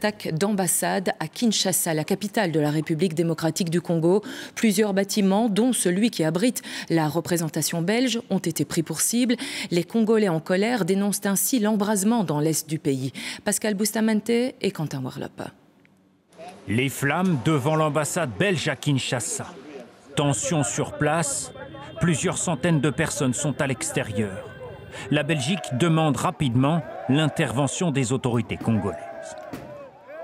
attaque d'ambassade à Kinshasa, la capitale de la République démocratique du Congo. Plusieurs bâtiments, dont celui qui abrite la représentation belge, ont été pris pour cible. Les Congolais en colère dénoncent ainsi l'embrasement dans l'est du pays. Pascal Bustamante et Quentin Warlop. Les flammes devant l'ambassade belge à Kinshasa. Tension sur place, plusieurs centaines de personnes sont à l'extérieur. La Belgique demande rapidement l'intervention des autorités congolaises.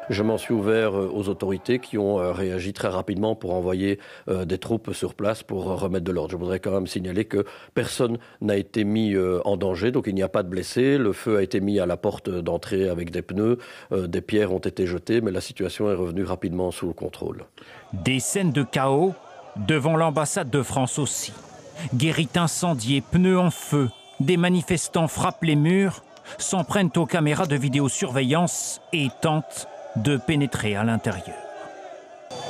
Je m'en suis ouvert aux autorités qui ont réagi très rapidement pour envoyer des troupes sur place pour remettre de l'ordre. Je voudrais quand même signaler que personne n'a été mis en danger, donc il n'y a pas de blessés. Le feu a été mis à la porte d'entrée avec des pneus, des pierres ont été jetées, mais la situation est revenue rapidement sous contrôle. Des scènes de chaos devant l'ambassade de France aussi. Guérite incendiée, pneus en feu, des manifestants frappent les murs, s'en prennent aux caméras de vidéosurveillance et tentent de pénétrer à l'intérieur.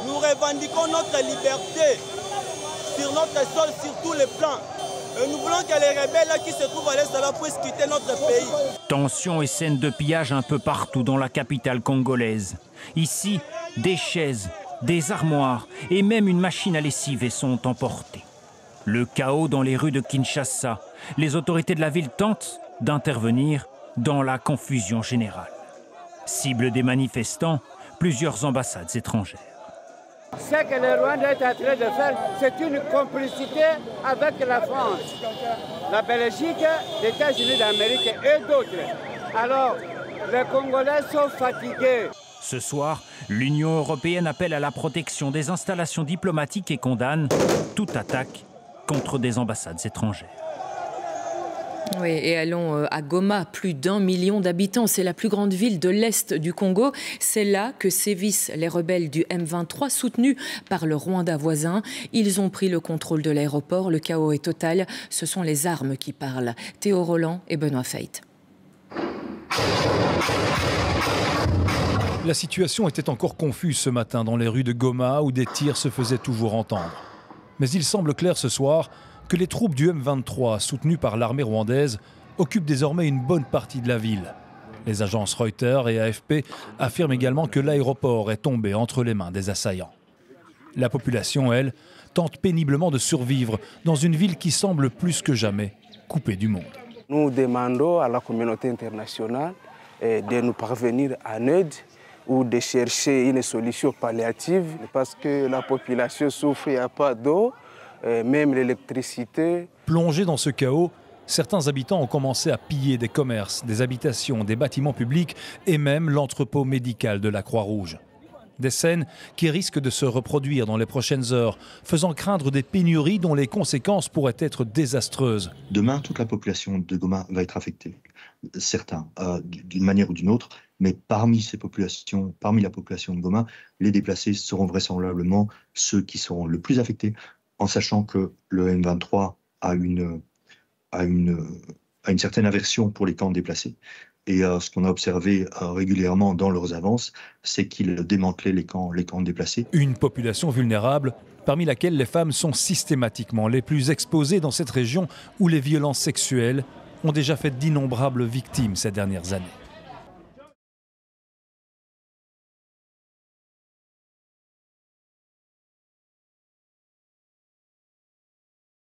Nous revendiquons notre liberté sur notre sol, sur tous les plans. Et nous voulons que les rebelles qui se trouvent à l'est puissent quitter notre pays. Tensions et scènes de pillage un peu partout dans la capitale congolaise. Ici, des chaises, des armoires et même une machine à lessiver sont emportées. Le chaos dans les rues de Kinshasa. Les autorités de la ville tentent d'intervenir dans la confusion générale. Cible des manifestants, plusieurs ambassades étrangères. Ce que le Rwanda est en train de faire, c'est une complicité avec la France, la Belgique, les États-Unis d'Amérique et d'autres. Alors, les Congolais sont fatigués. Ce soir, l'Union européenne appelle à la protection des installations diplomatiques et condamne toute attaque contre des ambassades étrangères. Oui, et allons à Goma, plus d'1 million d'habitants. C'est la plus grande ville de l'Est du Congo. C'est là que sévissent les rebelles du M23, soutenus par le Rwanda voisin. Ils ont pris le contrôle de l'aéroport. Le chaos est total. Ce sont les armes qui parlent. Théo Roland et Benoît Feit. La situation était encore confuse ce matin dans les rues de Goma où des tirs se faisaient toujours entendre. Mais il semble clair ce soir que les troupes du M23, soutenues par l'armée rwandaise, occupent désormais une bonne partie de la ville. Les agences Reuters et AFP affirment également que l'aéroport est tombé entre les mains des assaillants. La population, elle, tente péniblement de survivre dans une ville qui semble plus que jamais coupée du monde. Nous demandons à la communauté internationale de nous parvenir en aide ou de chercher une solution palliative parce que la population souffre, il n'y a pas d'eau. Même l'électricité. Plongés dans ce chaos, certains habitants ont commencé à piller des commerces, des habitations, des bâtiments publics et même l'entrepôt médical de la Croix-Rouge. Des scènes qui risquent de se reproduire dans les prochaines heures, faisant craindre des pénuries dont les conséquences pourraient être désastreuses. Demain, toute la population de Goma va être affectée. Certains, d'une manière ou d'une autre, mais parmi la population de Goma, les déplacés seront vraisemblablement ceux qui seront le plus affectés, en sachant que le M23 a une certaine aversion pour les camps déplacés. Et ce qu'on a observé régulièrement dans leurs avances, c'est qu'ils démantelaient les camps déplacés. Une population vulnérable, parmi laquelle les femmes sont systématiquement les plus exposées dans cette région où les violences sexuelles ont déjà fait d'innombrables victimes ces dernières années.